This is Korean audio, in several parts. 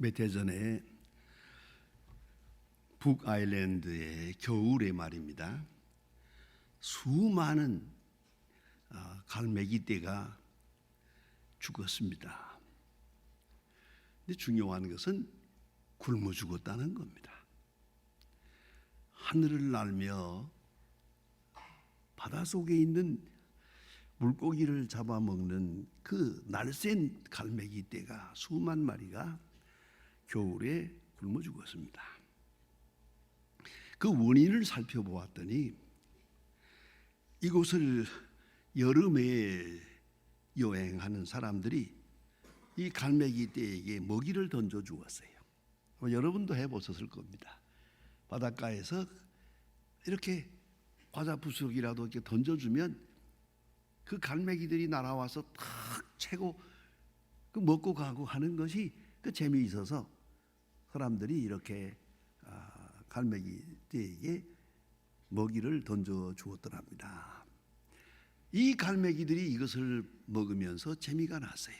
몇 해 전에 북아일랜드의 겨울에 말입니다. 수많은 갈매기떼가 죽었습니다. 근데 중요한 것은 굶어 죽었다는 겁니다. 하늘을 날며 바닷속에 있는 물고기를 잡아먹는 그 날쌘 갈매기떼가 수만 마리가 겨울에 굶어 죽었습니다. 그 원인을 살펴보았더니 이곳을 여름에 여행하는 사람들이 이 갈매기떼에게 먹이를 던져 주었어요. 여러분도 해보셨을 겁니다. 바닷가에서 이렇게 과자 부스럭이라도 이렇게 던져주면 그 갈매기들이 날아와서 탁 채고 그 먹고 가고 하는 것이 그 재미있어서 사람들이 이렇게 갈매기떼에게 먹이를 던져 주었더랍니다. 이 갈매기들이 이것을 먹으면서 재미가 났어요.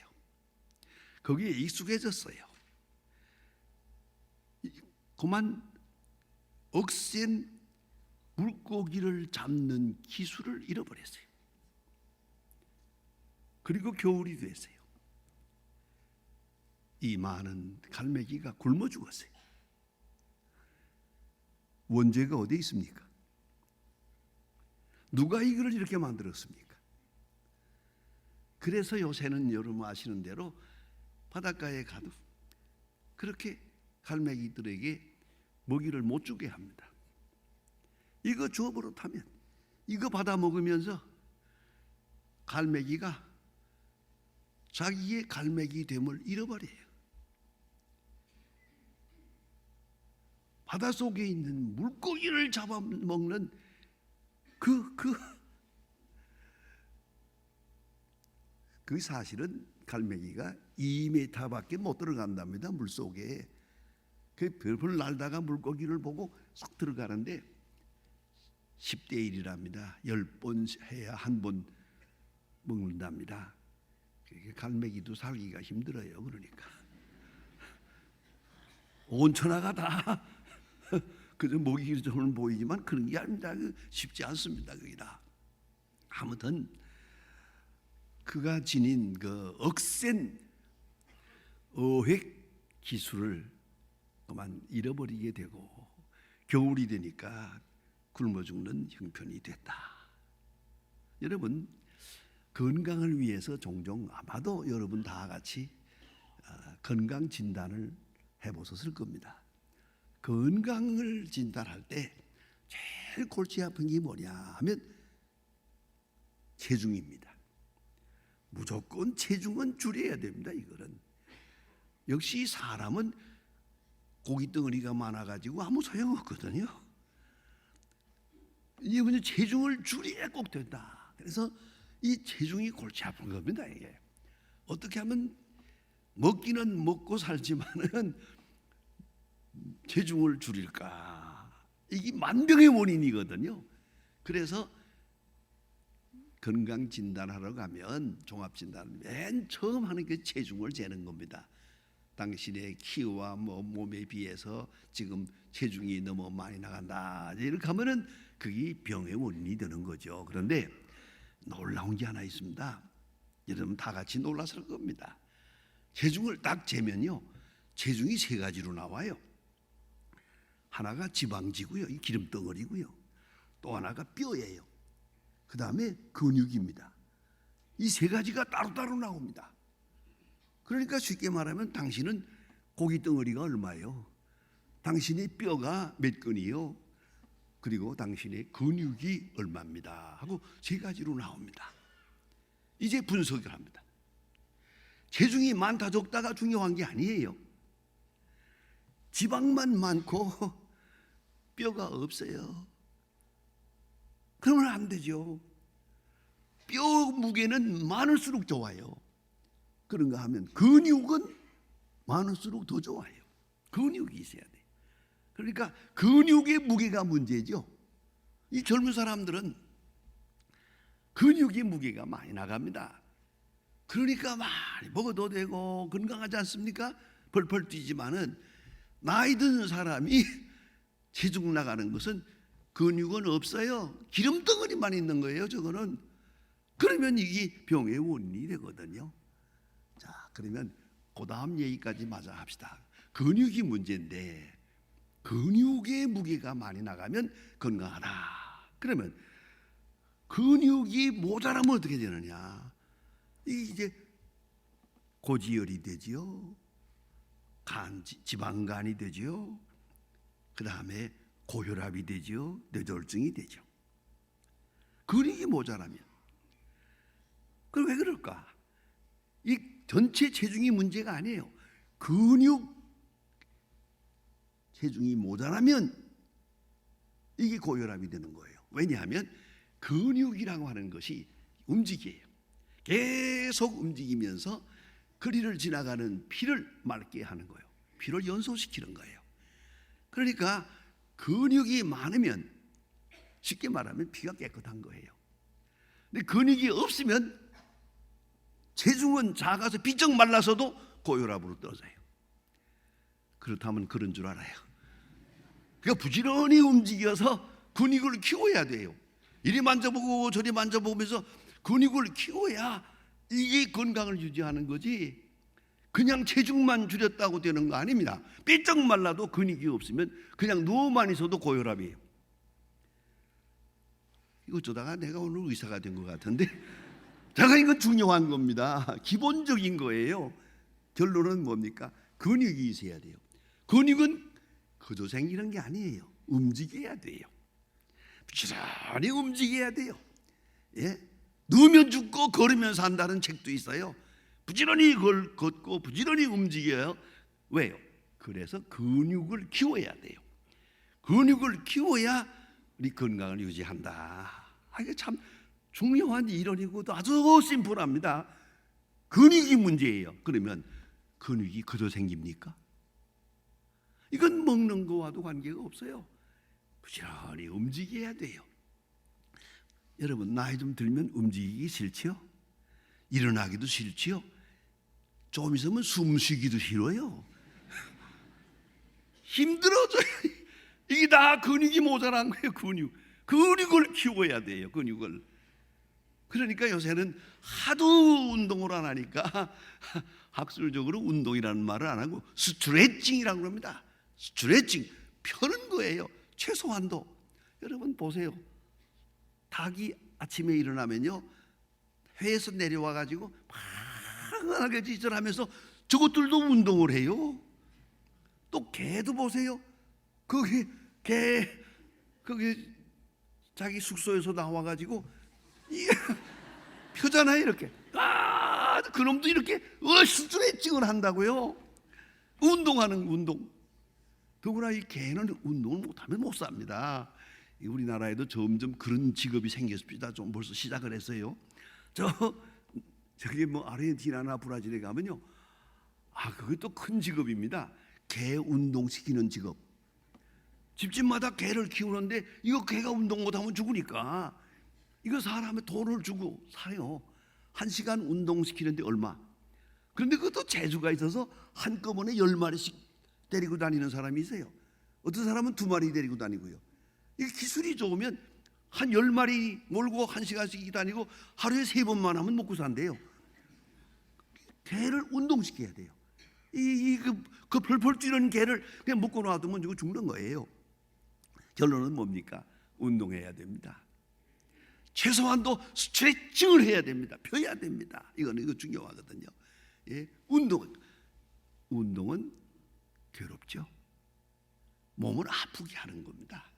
거기에 익숙해졌어요. 그만 억센 물고기를 잡는 기술을 잃어버렸어요. 그리고 겨울이 됐어요. 이 많은 갈매기가 굶어 죽었어요. 원죄가 어디 있습니까? 누가 이걸 이렇게 만들었습니까? 그래서 요새는 여러분 아시는 대로 바닷가에 가도 그렇게 갈매기들에게 먹이를 못 주게 합니다. 이거 주워버릇하면 이거 받아 먹으면서 갈매기가 자기의 갈매기됨을 잃어버려요. 바닷속에 있는 물고기를 잡아먹는 그 사실은 갈매기가 2m밖에 못 들어간답니다. 물속에. 그 별별 날다가 물고기를 보고 쏙 들어가는데 10대 1이랍니다. 10번 해야 한 번 먹는답니다. 갈매기도 살기가 힘들어요. 그러니까 온천하가 다 그저 먹이기 좀 보이지만 그런 게 아닙니다. 쉽지 않습니다. 거기다. 아무튼 그가 지닌 그 억센 어획 기술을 그만 잃어버리게 되고 겨울이 되니까 굶어 죽는 형편이 됐다. 여러분 건강을 위해서 종종 아마도 여러분 다 같이 건강 진단을 해보셨을 겁니다. 건강을 진단할 때 제일 골치 아픈 게 뭐냐 하면 체중입니다. 무조건 체중은 줄여야 됩니다. 이거는 역시 사람은 고기 덩어리가 많아가지고 아무 소용없거든요. 이분이 체중을 줄여야 꼭 된다. 그래서 이 체중이 골치 아픈 겁니다. 이게 어떻게 하면 먹기는 먹고 살지만은 체중을 줄일까? 이게 만병의 원인이거든요. 그래서 건강 진단하러 가면 종합 진단 맨 처음 하는 게 체중을 재는 겁니다. 당신의 키와 몸에 비해서 지금 체중이 너무 많이 나간다. 이렇게 하면은 그게 병의 원인이 되는 거죠. 그런데 놀라운 게 하나 있습니다. 여러분 다 같이 놀랐을 겁니다. 체중을 딱 재면요, 체중이 세 가지로 나와요. 하나가 지방지고요, 이 기름 덩어리고요. 또 하나가 뼈예요. 그 다음에 근육입니다. 이 세 가지가 따로따로 나옵니다. 그러니까 쉽게 말하면 당신은 고기 덩어리가 얼마예요? 당신의 뼈가 몇 근이요? 그리고 당신의 근육이 얼마입니다 하고 세 가지로 나옵니다. 이제 분석을 합니다. 체중이 많다 적다가 중요한 게 아니에요. 지방만 많고 뼈가 없어요. 그러면 안 되죠. 뼈 무게는 많을수록 좋아요. 그런가 하면 근육은 많을수록 더 좋아요. 근육이 있어야 돼요. 그러니까 근육의 무게가 문제죠. 이 젊은 사람들은 근육의 무게가 많이 나갑니다. 그러니까 많이 먹어도 되고 건강하지 않습니까? 펄펄 뛰지만은 나이 든 사람이 체중 나가는 것은 근육은 없어요. 기름 덩어리만 있는 거예요. 저거는. 그러면 이게 병의 원인이 되거든요. 자, 그러면 그 다음 얘기까지 마저 합시다. 근육이 문제인데 근육의 무게가 많이 나가면 건강하다. 그러면 근육이 모자라면 어떻게 되느냐? 이제 고지혈이 되지요. 지방간이 되지요. 그 다음에 고혈압이 되지요. 뇌졸중이 되죠. 근육이 모자라면. 그럼 왜 그럴까? 이 전체 체중이 문제가 아니에요. 근육 체중이 모자라면 이게 고혈압이 되는 거예요. 왜냐하면 근육이라고 하는 것이 움직여요. 계속 움직이면서 거리를 지나가는 피를 맑게 하는 거예요. 피를 연소시키는 거예요. 그러니까 근육이 많으면 쉽게 말하면 피가 깨끗한 거예요. 근데 근육이 없으면 체중은 작아서 비쩍 말라서도 고혈압으로 떨어져요. 그렇다면 그런 줄 알아요. 그러니까 부지런히 움직여서 근육을 키워야 돼요. 이리 만져보고 저리 만져보면서 근육을 키워야 이게 건강을 유지하는 거지, 그냥 체중만 줄였다고 되는 거 아닙니다. 삐쩍 말라도 근육이 없으면 그냥 누워만 있어도 고혈압이에요. 이거 어쩌다가 내가 오늘 의사가 된 것 같은데 제가 이건 중요한 겁니다. 기본적인 거예요. 결론은 뭡니까? 근육이 있어야 돼요. 근육은 그저 생기는 게 아니에요. 움직여야 돼요. 부지런히 움직여야 돼요. 예? 누우면 죽고 걸으면 산다는 책도 있어요. 부지런히 걷고 부지런히 움직여요. 왜요? 그래서 근육을 키워야 돼요. 근육을 키워야 우리 건강을 유지한다. 이게 참 중요한 이론이고 아주 심플합니다. 근육이 문제예요. 그러면 근육이 그저 생깁니까? 이건 먹는 거와도 관계가 없어요. 부지런히 움직여야 돼요. 여러분, 나이 좀 들면 움직이기 싫지요? 일어나기도 싫지요? 좀 있으면 숨쉬기도 싫어요. 힘들어져요. 이게 다 근육이 모자란 거예요. 근육을 키워야 돼요. 근육을. 그러니까 요새는 하도 운동을 안 하니까 학술적으로 운동이라는 말을 안 하고 스트레칭이라고 합니다. 스트레칭, 펴는 거예요. 최소한도. 여러분 보세요. 닭이 아침에 일어나면요, 회에서 내려와 가지고 방황하게 짓을 하면서 저것들도 운동을 해요. 또 개도 보세요. 거기 자기 숙소에서 나와 가지고 펴잖아요. 이렇게. 그놈도 이렇게 스트레칭을 한다고요. 운동하는 운동. 더구나 이 개는 운동을 못하면 못 삽니다. 우리나라에도 점점 그런 직업이 생겼습니다. 좀 벌써 시작을 했어요. 저기 뭐 아르헨티나나 브라질에 가면요, 그것도 큰 직업입니다. 개 운동시키는 직업. 집집마다 개를 키우는데 이거 개가 운동 못하면 죽으니까 이거 사람의 돈을 주고 사요. 1시간 운동시키는데 얼마. 그런데 그것도 재주가 있어서 한꺼번에 10마리씩 데리고 다니는 사람이 있어요. 어떤 사람은 2마리 데리고 다니고요. 이게 기술이 좋으면 한 10마리 몰고 1시간씩 다니고 하루에 3번만 하면 먹고 산대요. 개를 운동시켜야 돼요. 그 펄펄 뛰는 개를 그냥 묶어 놔두면 이거 죽는 거예요. 결론은 뭡니까? 운동해야 됩니다. 최소한도 스트레칭을 해야 됩니다. 펴야 됩니다. 이거 중요하거든요. 예? 운동은 괴롭죠. 몸을 아프게 하는 겁니다.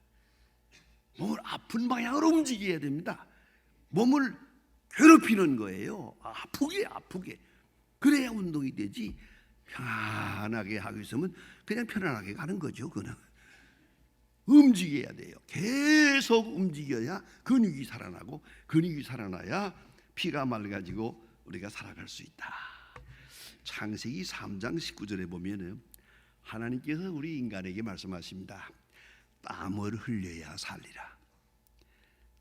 몸을 아픈 방향으로 움직여야 됩니다. 몸을 괴롭히는 거예요. 아프게. 그래야 운동이 되지. 편안하게 하고 있으면 그냥 편안하게 가는 거죠. 그는 움직여야 돼요. 계속 움직여야 근육이 살아나고, 근육이 살아나야 피가 맑아지고 우리가 살아갈 수 있다. 창세기 3장 19절에 보면은 하나님께서 우리 인간에게 말씀하십니다. 땀을 흘려야 살리라.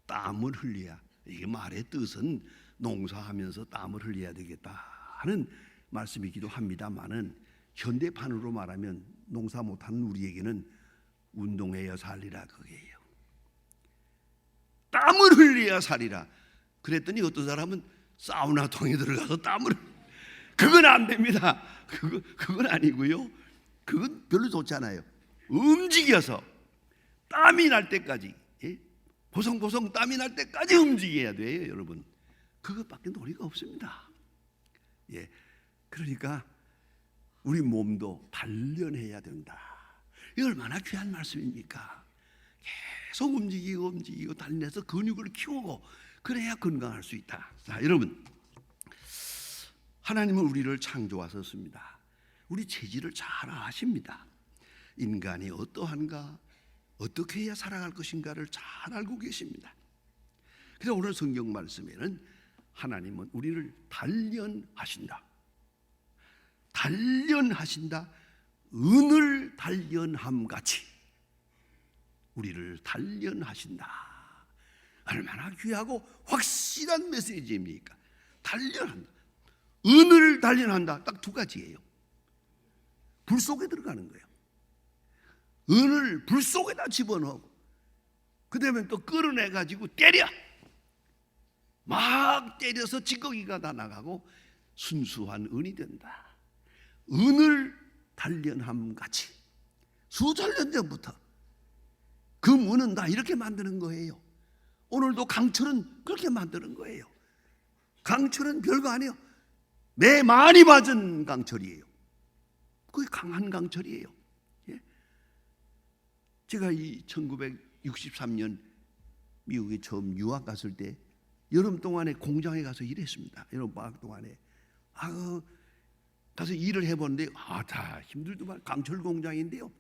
땀을 흘려야. 이게 말의 뜻은 농사하면서 땀을 흘려야 되겠다 하는 말씀이기도 합니다만은, 현대판으로 말하면 농사 못하는 우리에게는 운동해야 살리라 그게예요. 땀을 흘려야 살리라. 그랬더니 어떤 사람은 사우나통에 들어가서 땀을, 그건 안 됩니다. 그건 아니고요. 그건 별로 좋지 않아요. 움직여서 땀이 날 때까지, 보송보송 땀이 날 때까지 움직여야 돼요, 여러분. 그것밖에 놀이가 없습니다. 그러니까 우리 몸도 단련해야 된다. 이 얼마나 귀한 말씀입니까? 계속 움직이고 단련해서 근육을 키우고 그래야 건강할 수 있다. 자, 여러분, 하나님은 우리를 창조하셨습니다. 우리 체질을 잘 아십니다. 인간이 어떠한가, 어떻게 해야 살아갈 것인가를 잘 알고 계십니다. 그래서 오늘 성경 말씀에는 하나님은 우리를 단련하신다. 단련하신다. 은을 단련함 같이 우리를 단련하신다. 얼마나 귀하고 확실한 메시지입니까? 단련한다. 은을 단련한다. 딱 두 가지예요. 불 속에 들어가는 거예요. 은을 불 속에다 집어넣고 그 다음에 또 끌어내가지고 때려. 막 때려서 찌꺼기가 다 나가고 순수한 은이 된다. 은을 단련함 같이 수천 년 전부터 금은은 다 이렇게 만드는 거예요. 오늘도 강철은 그렇게 만드는 거예요. 강철은 별거 아니에요. 매 많이 맞은 강철이에요. 그게 강한 강철이에요. 제가 이 1963년 미국에 처음 유학 갔을 때 여름 동안에 공장에 가서 일했습니다. 여름 방학 동안에 가서 일을 해보는데 다 힘들더만. 강철 공장인데요,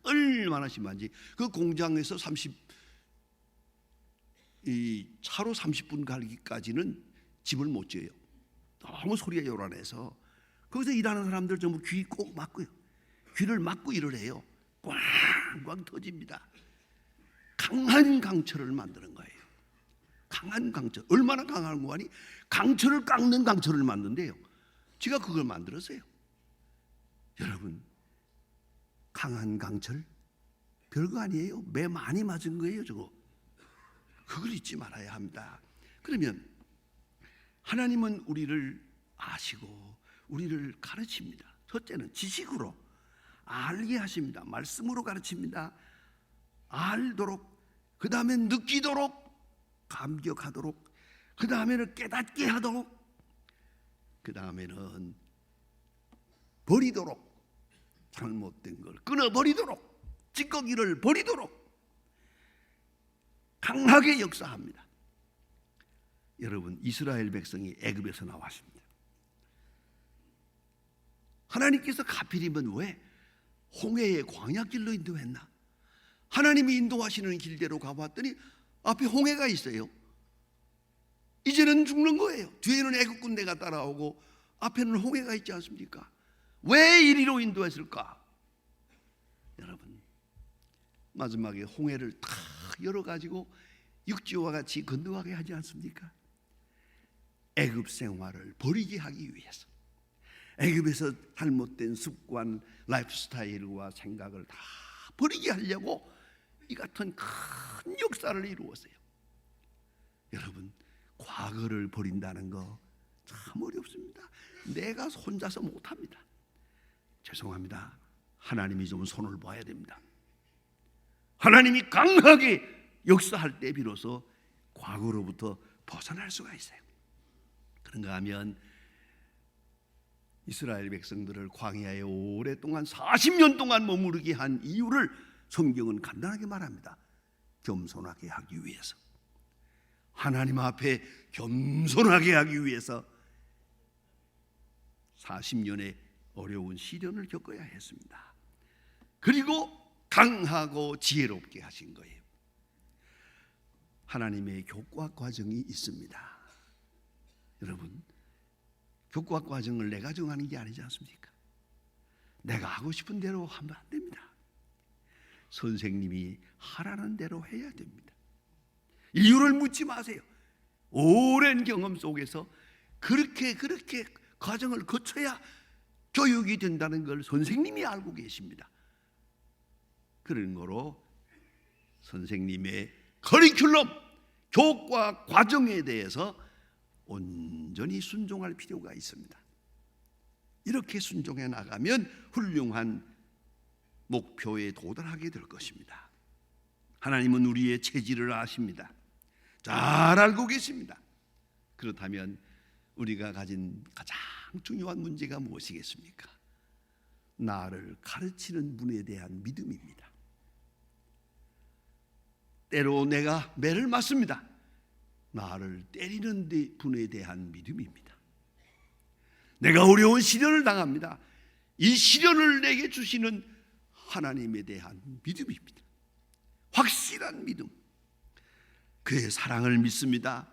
얼마나 심한지 그 공장에서 차로 30분 가기까지는 집을 못 지어요. 너무 소리가 요란해서 거기서 일하는 사람들 전부 귀 꼭 막고요. 귀를 막고 일을 해요. 꽝꽝 터집니다. 강한 강철을 만드는 거예요. 강한 강철. 얼마나 강한 거 아니? 강철을 깎는 강철을 만든대요. 제가 그걸 만들었어요. 여러분, 강한 강철 별거 아니에요. 매 많이 맞은 거예요, 저거. 그걸 잊지 말아야 합니다. 그러면 하나님은 우리를 아시고 우리를 가르칩니다. 첫째는 지식으로 알게 하십니다. 말씀으로 가르칩니다. 알도록, 그 다음에 느끼도록, 감격하도록, 그 다음에는 깨닫게 하도록, 그 다음에는 버리도록, 잘못된 걸 끊어버리도록, 찌꺼기를 버리도록 강하게 역사합니다. 여러분, 이스라엘 백성이 애굽에서 나왔습니다. 하나님께서 하필이면 왜 홍해의 광야길로 인도했나? 하나님이 인도하시는 길대로 가봤더니 앞에 홍해가 있어요. 이제는 죽는 거예요. 뒤에는 애국 군대가 따라오고 앞에는 홍해가 있지 않습니까? 왜 이리로 인도했을까? 여러분, 마지막에 홍해를 탁 열어가지고 육지와 같이 건너가게 하지 않습니까? 애굽 생활을 버리게 하기 위해서, 애굽에서 잘못된 습관, 라이프 스타일과 생각을 다 버리게 하려고 이 같은 큰 역사를 이루었어요. 여러분, 과거를 버린다는 거 참 어렵습니다. 내가 혼자서 못합니다. 죄송합니다. 하나님이 좀 손을 봐야 됩니다. 하나님이 강하게 역사할 때 비로소 과거로부터 벗어날 수가 있어요. 그런가 하면 이스라엘 백성들을 광야에 오랫동안 40년 동안 머무르게 한 이유를 성경은 간단하게 말합니다. 겸손하게 하기 위해서, 하나님 앞에 겸손하게 하기 위해서 40년의 어려운 시련을 겪어야 했습니다. 그리고 강하고 지혜롭게 하신 거예요. 하나님의 교과 과정이 있습니다. 여러분, 교과 과정을 내가 정하는 게 아니지 않습니까? 내가 하고 싶은 대로 하면 안 됩니다. 선생님이 하라는 대로 해야 됩니다. 이유를 묻지 마세요. 오랜 경험 속에서 그렇게 과정을 거쳐야 교육이 된다는 걸 선생님이 알고 계십니다. 그런 거로 선생님의 커리큘럼, 교과 과정에 대해서 온전히 순종할 필요가 있습니다. 이렇게 순종해 나가면 훌륭한 목표에 도달하게 될 것입니다. 하나님은 우리의 체질을 아십니다. 잘 알고 계십니다. 그렇다면 우리가 가진 가장 중요한 문제가 무엇이겠습니까? 나를 가르치는 분에 대한 믿음입니다. 때로 내가 매를 맞습니다. 나를 때리는 분에 대한 믿음입니다. 내가 어려운 시련을 당합니다. 이 시련을 내게 주시는 하나님에 대한 믿음입니다. 확실한 믿음. 그의 사랑을 믿습니다.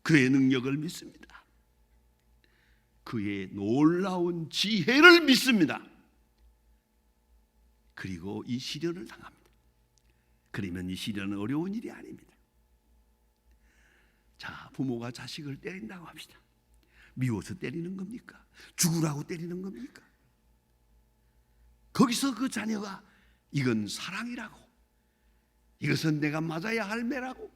그의 능력을 믿습니다. 그의 놀라운 지혜를 믿습니다. 그리고 이 시련을 당합니다. 그러면 이 시련은 어려운 일이 아닙니다. 자, 부모가 자식을 때린다고 합시다. 미워서 때리는 겁니까? 죽으라고 때리는 겁니까? 거기서 그 자녀가 이건 사랑이라고, 이것은 내가 맞아야 할 매라고,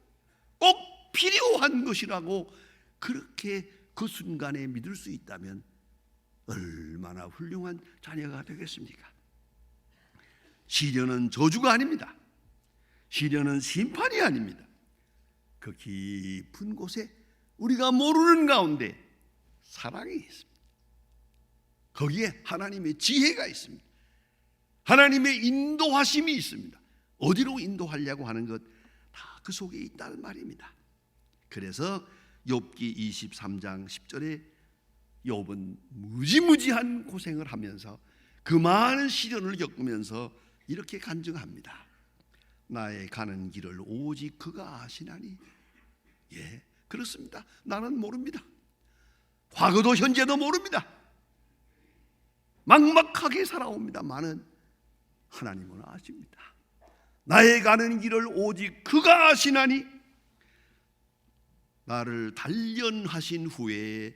꼭 필요한 것이라고 그렇게 그 순간에 믿을 수 있다면 얼마나 훌륭한 자녀가 되겠습니까? 시련은 저주가 아닙니다. 시련은 심판이 아닙니다. 그 깊은 곳에 우리가 모르는 가운데 사랑이 있습니다. 거기에 하나님의 지혜가 있습니다. 하나님의 인도하심이 있습니다. 어디로 인도하려고 하는 것 다 그 속에 있다는 말입니다. 그래서 욥기 23장 10절에 욥은 무지무지한 고생을 하면서 그 많은 시련을 겪으면서 이렇게 간증합니다. 나의 가는 길을 오직 그가 아시나니. 예, 그렇습니다. 나는 모릅니다. 과거도 현재도 모릅니다. 막막하게 살아옵니다만은 하나님은 아십니다. 나의 가는 길을 오직 그가 아시나니. 나를 단련하신 후에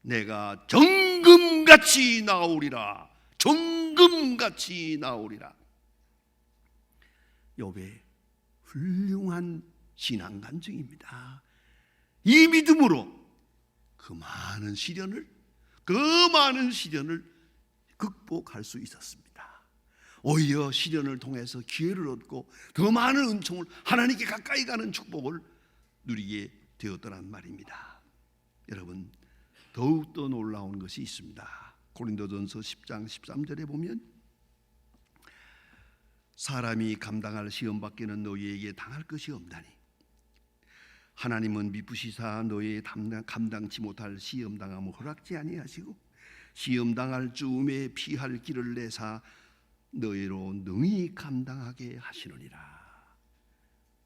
내가 정금같이 나오리라. 정금같이 나오리라. 욥의 훌륭한 신앙 간증입니다. 이 믿음으로 그 많은 시련을 극복할 수 있었습니다. 오히려 시련을 통해서 기회를 얻고 더 많은 은총을, 하나님께 가까이 가는 축복을 누리게 되었더란 말입니다. 여러분, 더욱더 놀라운 것이 있습니다. 고린도전서 10장 13절에 보면 사람이 감당할 시험 밖에는 너희에게 당할 것이 없나니 하나님은 미쁘시사 너희의 감당치 못할 시험 당함을 허락지 아니하시고 시험 당할 즈음에 피할 길을 내사 너희로 능히 감당하게 하시느니라.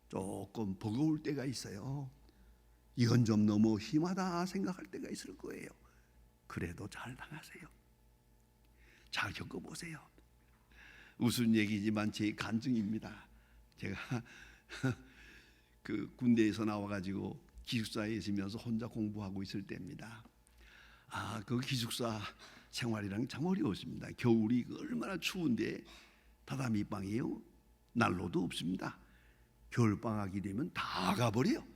조금 버거울 때가 있어요. 이건 좀 너무 심하다 생각할 때가 있을 거예요. 그래도 잘 당하세요. 잘 겪어보세요. 웃은 얘기지만 제 간증입니다. 제가 그 군대에서 나와가지고 기숙사에 있으면서 혼자 공부하고 있을 때입니다. 그 기숙사 생활이랑 참 어려웠습니다. 겨울이 얼마나 추운데 다다미 방이에요. 난로도 없습니다. 겨울방학이 되면 다 가버려요.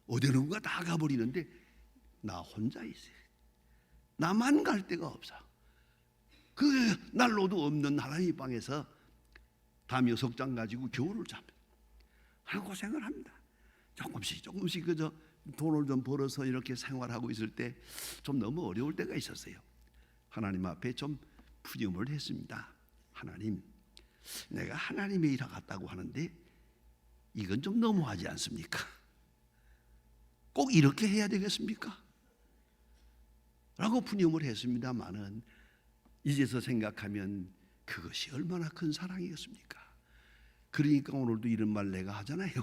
어디론가 다 가버리는데 나 혼자 있어요. 나만 갈 데가 없어. 그 난로도 없는 다다미 방에서 담요 석장 가지고 겨울을 잡니다. 하는 고생을 합니다. 조금씩 그저 돈을 좀 벌어서 이렇게 생활하고 있을 때 좀 너무 어려울 때가 있었어요. 하나님 앞에 좀 푸념을 했습니다. 하나님, 내가 하나님의 일을 갖다고 하는데 이건 좀 너무하지 않습니까? 꼭 이렇게 해야 되겠습니까? 라고 푸념을 했습니다마는 이제서 생각하면 그것이 얼마나 큰 사랑이었습니까? 그러니까 오늘도 이런 말 내가 하잖아요.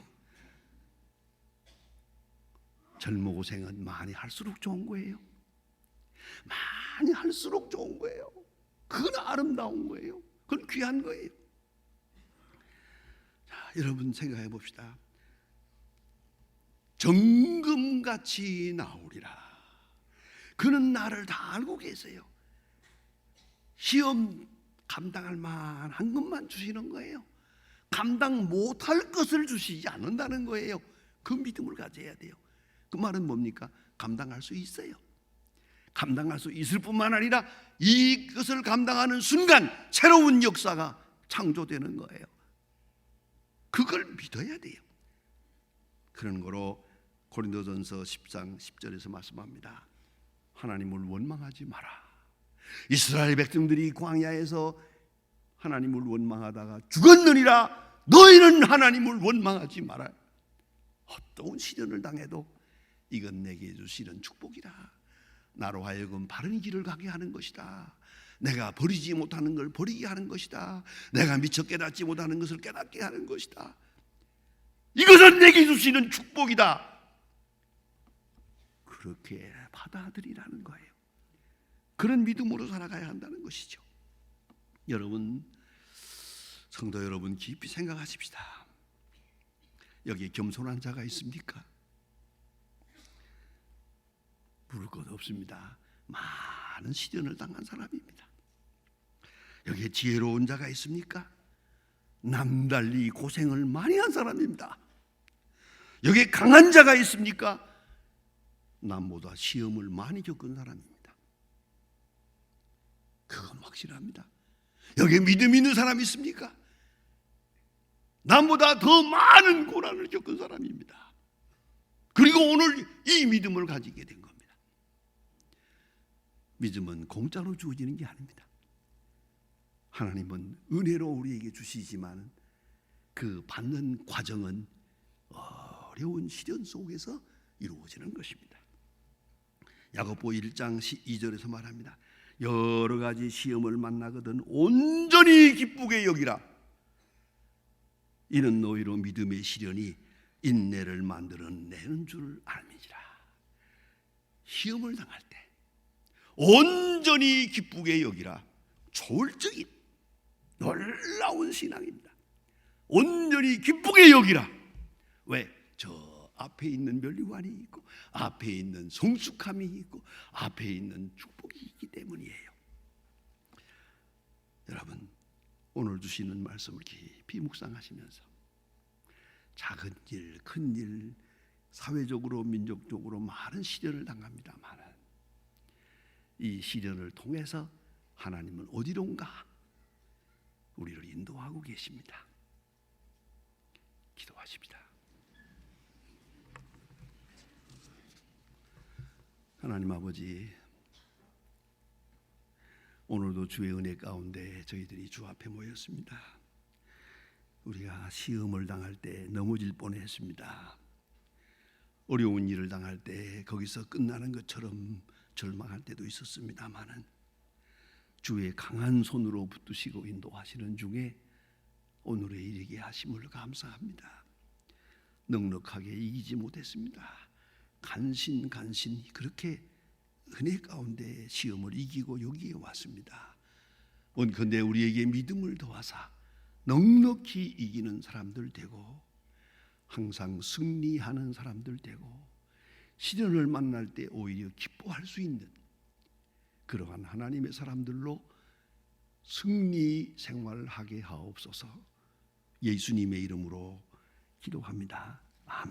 젊은 고생은 많이 할수록 좋은 거예요. 많이 할수록 좋은 거예요. 그건 아름다운 거예요. 그건 귀한 거예요. 자, 여러분 생각해 봅시다. 정금같이 나오리라. 그는 나를 다 알고 계세요. 시험 감당할 만한 것만 주시는 거예요. 감당 못할 것을 주시지 않는다는 거예요. 그 믿음을 가져야 돼요. 그 말은 뭡니까? 감당할 수 있어요. 감당할 수 있을 뿐만 아니라 이것을 감당하는 순간 새로운 역사가 창조되는 거예요. 그걸 믿어야 돼요. 그런 거로 고린도전서 10장 10절에서 말씀합니다. 하나님을 원망하지 마라. 이스라엘 백성들이 광야에서 하나님을 원망하다가 죽었느니라. 너희는 하나님을 원망하지 마라. 어떤 시련을 당해도 이건 내게 주시는 축복이다. 나로 하여금 바른 길을 가게 하는 것이다. 내가 버리지 못하는 걸 버리게 하는 것이다. 내가 미처 깨닫지 못하는 것을 깨닫게 하는 것이다. 이것은 내게 주시는 축복이다. 그렇게 받아들이라는 거예요. 그런 믿음으로 살아가야 한다는 것이죠. 여러분, 성도 여러분, 깊이 생각하십시다. 여기 겸손한 자가 있습니까? 물을 것 없습니다. 많은 시련을 당한 사람입니다. 여기에 지혜로운 자가 있습니까? 남달리 고생을 많이 한 사람입니다. 여기에 강한 자가 있습니까? 남보다 시험을 많이 겪은 사람입니다. 그건 확실합니다. 여기에 믿음 있는 사람이 있습니까? 남보다 더 많은 고난을 겪은 사람입니다. 그리고 오늘 이 믿음을 가지게 된 겁니다. 믿음은 공짜로 주어지는 게 아닙니다. 하나님은 은혜로 우리에게 주시지만 그 받는 과정은 어려운 시련 속에서 이루어지는 것입니다. 야고보 1장 2절에서 말합니다. 여러 가지 시험을 만나거든 온전히 기쁘게 여기라. 이는 너희로 믿음의 시련이 인내를 만들어내는 줄 알미니라. 시험을 당할 때 온전히 기쁘게 여기라. 초월적인 놀라운 신앙입니다. 온전히 기쁘게 여기라. 왜? 저 앞에 있는 면류관이 있고 앞에 있는 성숙함이 있고 앞에 있는 축복이 있기 때문이에요. 여러분, 오늘 주시는 말씀을 깊이 묵상하시면서 작은 일, 큰 일, 사회적으로 민족적으로 많은 시련을 당합니다만 이 시련을 통해서 하나님은 어디론가 우리를 인도하고 계십니다. 기도하십니다. 하나님 아버지, 오늘도 주의 은혜 가운데 저희들이 주 앞에 모였습니다. 우리가 시험을 당할 때 넘어질 뻔했습니다. 어려운 일을 당할 때 거기서 끝나는 것처럼 절망할 때도 있었습니다마는 주의 강한 손으로 붙드시고 인도하시는 중에 오늘에 이르게 하심을 감사합니다. 넉넉하게 이기지 못했습니다. 간신히 그렇게 은혜 가운데 시험을 이기고 여기에 왔습니다. 원컨대 우리에게 믿음을 더하사 넉넉히 이기는 사람들 되고 항상 승리하는 사람들 되고 시련을 만날 때 오히려 기뻐할 수 있는 그러한 하나님의 사람들로 승리 생활을 하게 하옵소서. 예수님의 이름으로 기도합니다. 아멘.